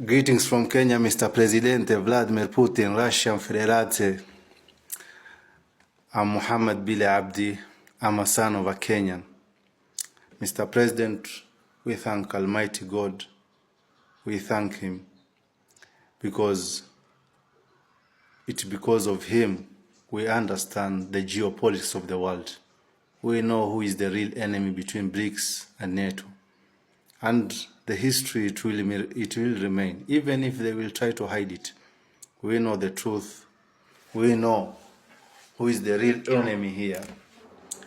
Greetings from Kenya, Mr. Presidente Vladimir Putin, Russian Federate. I'm Muhammad Bile Abdi. I'm a son of a Kenyan. Mr. President, we thank Almighty God. We thank Him because it's because of Him we understand the geopolitics of the world. We know who is the real enemy between BRICS and NATO. And the history, it will remain, even if they will try to hide it. We know the truth. We know who is the real enemy here.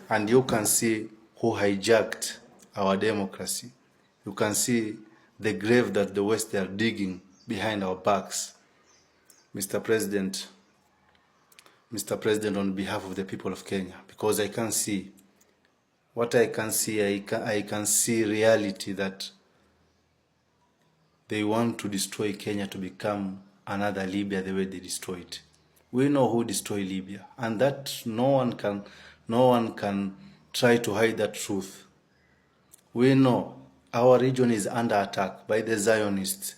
And you can see who hijacked our democracy. You can see the grave that the West are digging behind our backs. Mr. President, on behalf of the people of Kenya, because I can see what I can see, I can see reality that they want to destroy Kenya to become another Libya the way they destroyed. We know who destroyed Libya, and that no one can try to hide that truth. We know our region is under attack by the Zionists,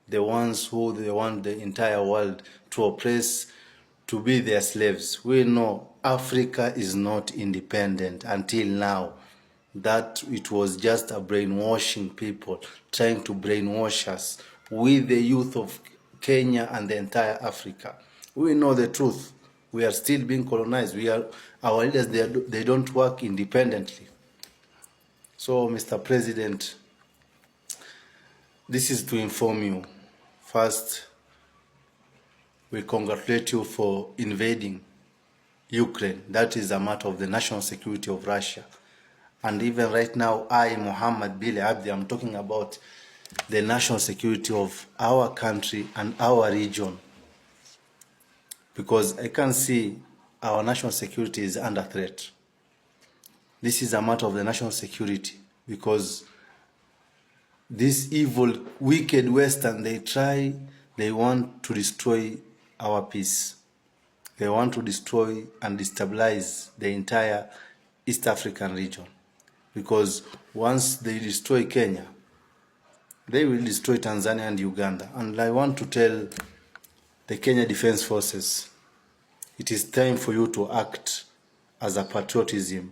the ones who they want the entire world to oppress, to be their slaves. We know Africa is not independent until now. That it was just a brainwashing people trying to brainwash us. We, the youth of Kenya and the entire Africa, we know the truth. We are still being colonized. Our leaders, they don't work independently. So, Mr. President, this is to inform you. First, we congratulate you for invading Ukraine. That is a matter of the national security of Russia. And even right now, I, Muhammad Bile Abdi, I'm talking about the national security of our country and our region. Because I can see our national security is under threat. This is a matter of the national security because this evil, wicked Western, they want to destroy our peace. They want to destroy and destabilize the entire East African region. Because once they destroy Kenya, they will destroy Tanzania and Uganda. And I want to tell the Kenya Defense Forces, it is time for you to act as a patriotism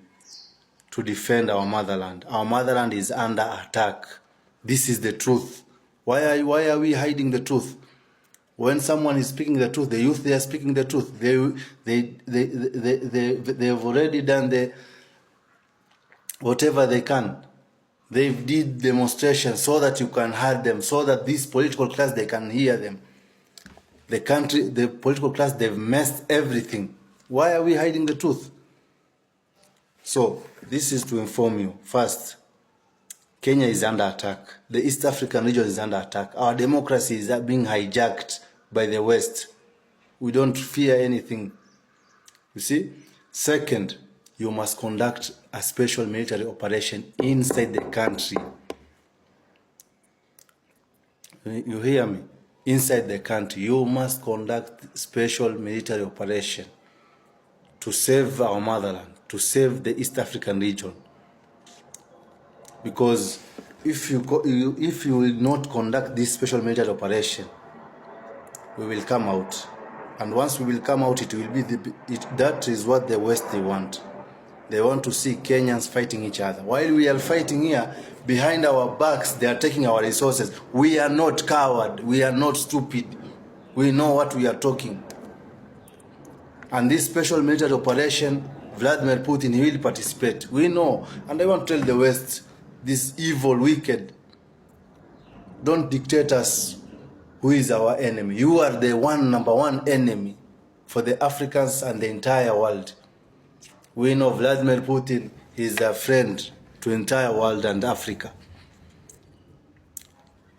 to defend our motherland. Our motherland is under attack. This is the truth. Why are we hiding the truth? When someone is speaking the truth, the youth, they are speaking the truth. They've already done whatever they can. They did demonstrations so that you can hear them, so that this political class, they can hear them. The political class, they've messed everything. Why are we hiding the truth? So, this is to inform you. First, Kenya is under attack. The East African region is under attack. Our democracy is being hijacked by the West. We don't fear anything. You see? Second, you must conduct a special military operation inside the country. You hear me? Inside the country, you must conduct special military operation to save our motherland, to save the East African region. Because if you will not conduct this special military operation, we will come out. And once we will come out, it will be that is what the West they want. They want to see Kenyans fighting each other. While we are fighting here, behind our backs, they are taking our resources. We are not coward. We are not stupid. We know what we are talking. And this special military operation, Vladimir Putin, he will participate. We know. And I want to tell the West, this evil, wicked, don't dictate us who is our enemy. You are the number one enemy for the Africans and the entire world. We know Vladimir Putin is a friend to the entire world and Africa.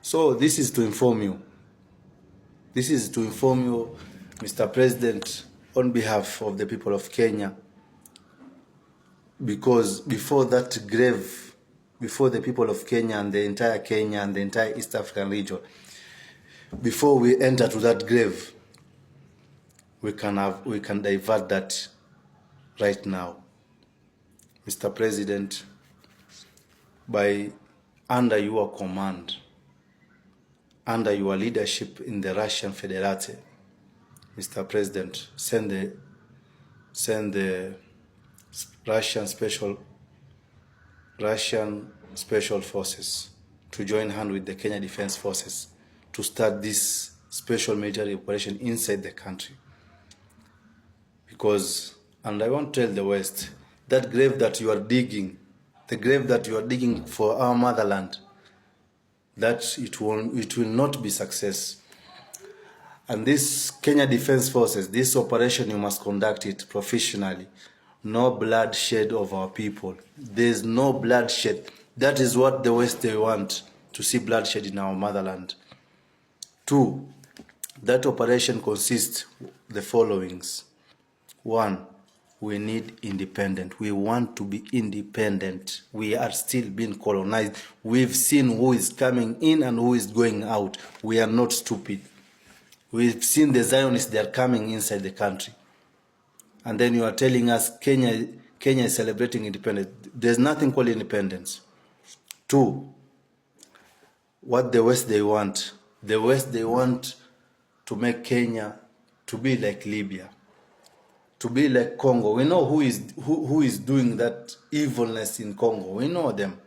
So this is to inform you. This is to inform you, Mr. President, on behalf of the people of Kenya. Because before that grave, before the people of Kenya and the entire East African region, before we enter to that grave, we can divert that right now. Mr. President, under your command, under your leadership in the Russian Federation, Mr. President, send the Russian special forces to join hand with the Kenya Defense Forces to start this special military operation inside the country. Because, and I want to tell the West, that grave that you are digging, the grave that you are digging for our motherland, that it will not be success. And this Kenya Defense Forces, this operation, you must conduct it professionally. No bloodshed of our people. There's no bloodshed. That is what the West, they want, to see bloodshed in our motherland. 2, that operation consists the followings. 1, we need independence. We want to be independent. We are still being colonized. We've seen who is coming in and who is going out. We are not stupid. We've seen the Zionists, they are coming inside the country. And then you are telling us Kenya is celebrating independence. There's nothing called independence. 2, what the West they want. The West they want to make Kenya to be like Libya, to be like Congo. We know who is doing that evilness in Congo. We know them.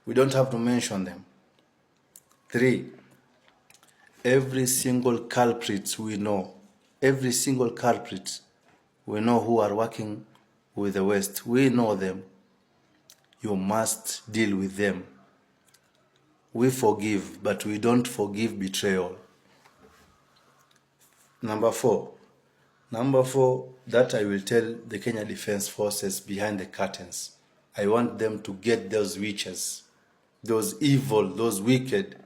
We don't have to mention them. 3, every single culprit we know. Every single culprit we know who are working with the West. We know them. You must deal with them. We forgive, but we don't forgive betrayal. Number 4, that I will tell the Kenya Defense Forces behind the curtains. I want them to get those witches, those evil, those wicked.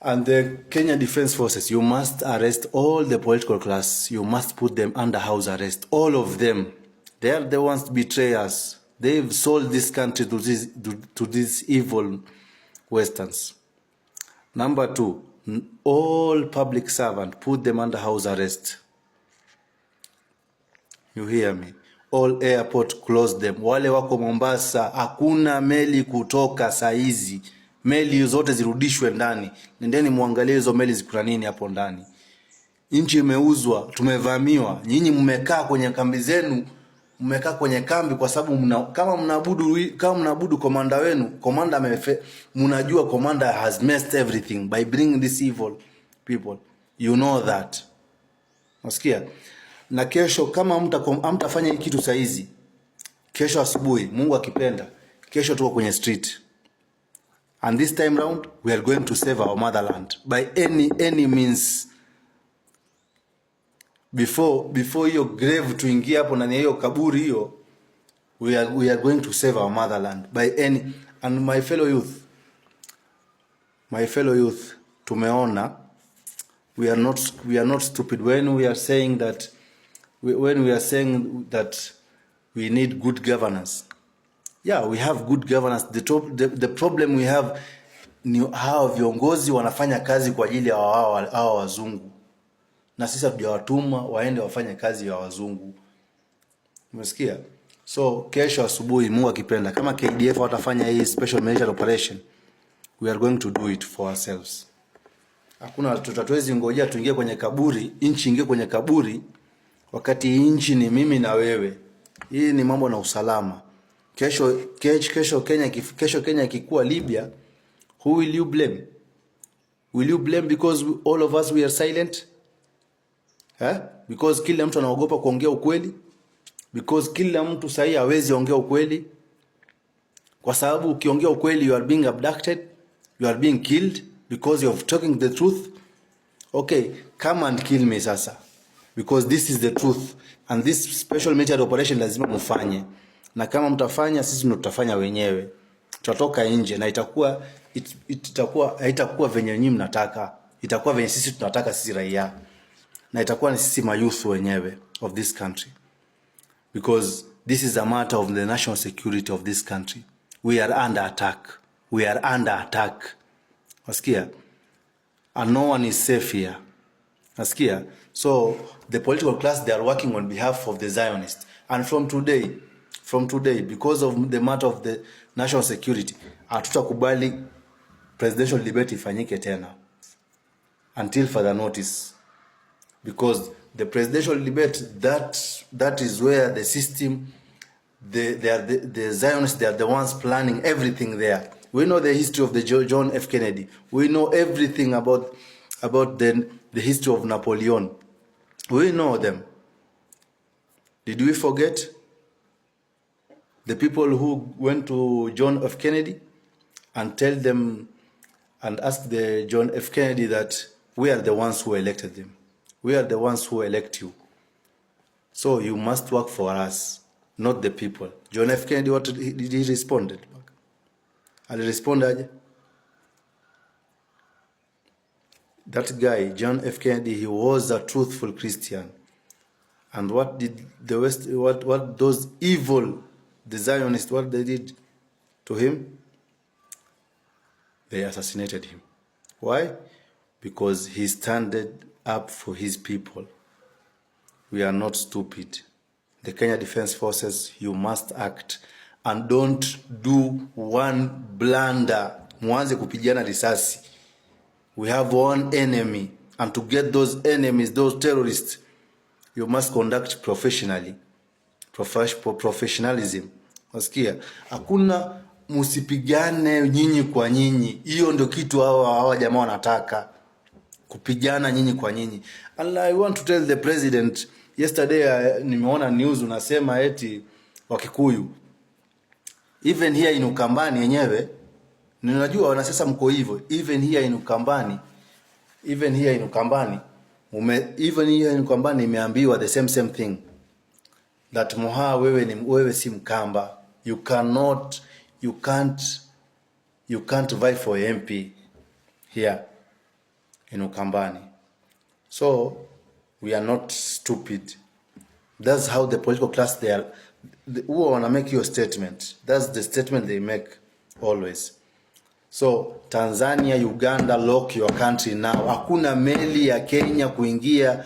And the Kenya Defense Forces, you must arrest all the political class. You must put them under house arrest. All of them. They are the ones to betray us. They've sold this country to these evil Westerns. Number 2, all public servants, put them under house arrest. You hear me? All airport, close them. Wale wako Mombasa, hakuna meli kutoka saizi. Meli zote zirudishwe ndani. Nendeni muangalie hizo meli zikuna nini hapo ndani. Nchi imeuzwa, tumevamiwa. Nyinyi mmekaa kwenye kambi zenu, mmekaa kwenye kambi kwa sababu kama mnaabudu komanda wenu, komanda mnajua komanda has messed everything by bringing these evil people. You know that. Nasikia? Na kesho kama mtafanya hiki kitu saizi, kesho asubuhi, Mungu akipenda, kesho tuko kwenye street. And this time round, we are going to save our motherland by any means. Before hiyo grave tuingie hapo na hiyo kaburi hiyo, we are going to save our motherland by any. And my fellow youth, tumeona, we are not stupid when we are saying that we need good governance. Yeah, we have good governance. The problem we have ni hao viongozi wanafanya kazi kwa ajili ya hao wazungu. Na sisi hatujawatuma waende wafanye kazi ya wazungu. Umesikia? So kesho asubuhi Mungu akipenda, kama KDF watafanya hii special military operation, we are going to do it for ourselves. Hakuna tutatuwezi ngojea tuingie kwenye kaburi, inchi ingie kwenye kaburi wakati inchi ni mimi na wewe. Hii ni mambo na usalama. Kesho Kenya ikikuwa Libya, who will you blame? Will you blame because all of us we are silent? Because kila mtu anaogopa kuongea ukweli? Because kila mtu sahi hawezi ongea ukweli? Kwa sababu ukiongea ukweli you are being abducted, you are being killed because you are talking the truth. Okay, come and kill me sasa, because this is the truth and this special military operation lazima mfanye. Na kama mtafanya, sisi ndo tutafanya wenyewe. Tutatoka nje na haitakuwa venye nyinyi mnataka. Itakuwa venye sisi tunataka, sisi raia. Na itakuwa ni sisi mayouth wenyewe of this country. Because this is a matter of the national security of this country. We are under attack. We are under attack. Wasikia? And no one is safe here. Wasikia? So the political class, they are working on behalf of the Zionists. And from today, because of the matter of the national security, hatutakubali presidential debate ifanyike tena until further notice, because the presidential debate, that is where the system, the Zionists, they are the ones planning everything there. We know the history of the John F. Kennedy. We know everything about the history of Napoleon. We know them. Did we forget the people who went to John F. Kennedy and tell them and ask the John F. Kennedy that we are the ones who elected them. We are the ones who elect you. So you must work for us, not the people. John F. Kennedy, what did he respond? Alirespond? That guy, John F. Kennedy, he was a truthful Christian. And what did the West, what those evil, the Zionists, what they did to him? They assassinated him. Why? Because he stood up for his people. We are not stupid. The Kenya Defense Forces, you must act. And don't do one blunder. Mwanze kupigana risasi. We have one enemy. And to get those enemies, those terrorists, you must conduct professionally. Professionalism. Wasikia? Hakuna musipigane nyinyi kwa nyinyi. Hiyo ndio kitu hawa jamaa wanataka. Kupigana nyinyi kwa nyinyi. And I want to tell the president, yesterday nimeona news unasema eti Wakikuyu, even here in Ukambani yenyewe, ninajua wanasema mko hivyo, even here in Ukambani imeambiwa the same thing, that Moha, wewe si Mkamba, you can't vie for MP here in Ukambani. So we are not stupid. That's how the political class, who wanna make your statement. That's the statement they make always. So Tanzania, Uganda, lock your country now. Hakuna meli ya Kenya kuingia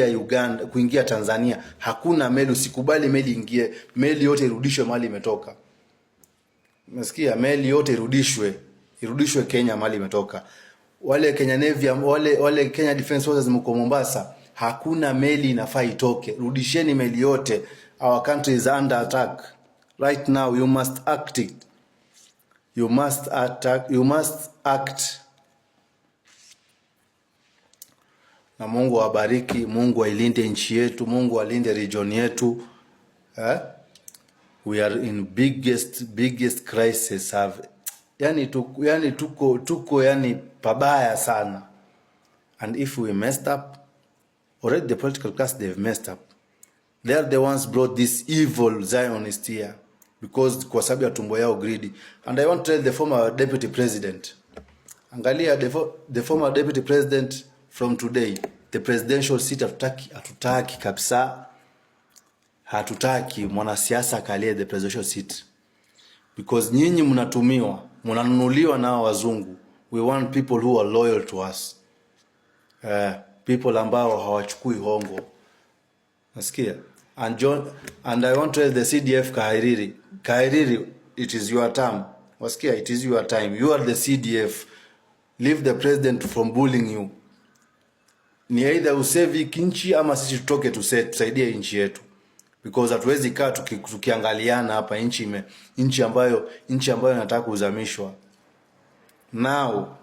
Uganda, kuingia Tanzania. Hakuna meli, usikubali meli ingie. Meli yote irudishwe mahali imetoka. Unasikia? Meli yote irudishwe Kenya mahali imetoka. Wale Kenya Navy, wale Kenya Defense Forces mko Mombasa, hakuna meli inafaa itoke. Rudisheni meli yote. Our country is under attack. Right now you must act. You must act. Na Mungu awabariki, Mungu ailinde nchi yetu, Mungu alinde region yetu. We are in biggest crisis. Yani tuko pabaya sana. And if we messed up, already the political class, they've messed up. They are the ones brought this evil Zionist here, because kwa sababu ya tumbo yao greedy. And I want to tell the former deputy president, angalia the former deputy president, from today the presidential seat hatutaki kabisa. Hatutaki mwanasiasa kalie the presidential seat, because nyinyi mnanunuliwa na wazungu. We want people who are loyal to us, people ambao hawachukui hongo. Nasikia? And I want to tell the CDF Kairiri, it is your time. Wasikia? It is your time. You are the CDF. Leave the president from bullying you. Ni either usave kinchi ama sisi tutoke tusaidie nchi yetu, because hatuwezi kaa tukiangaliana hapa nchi ambayo inataka kuzamishwa. Now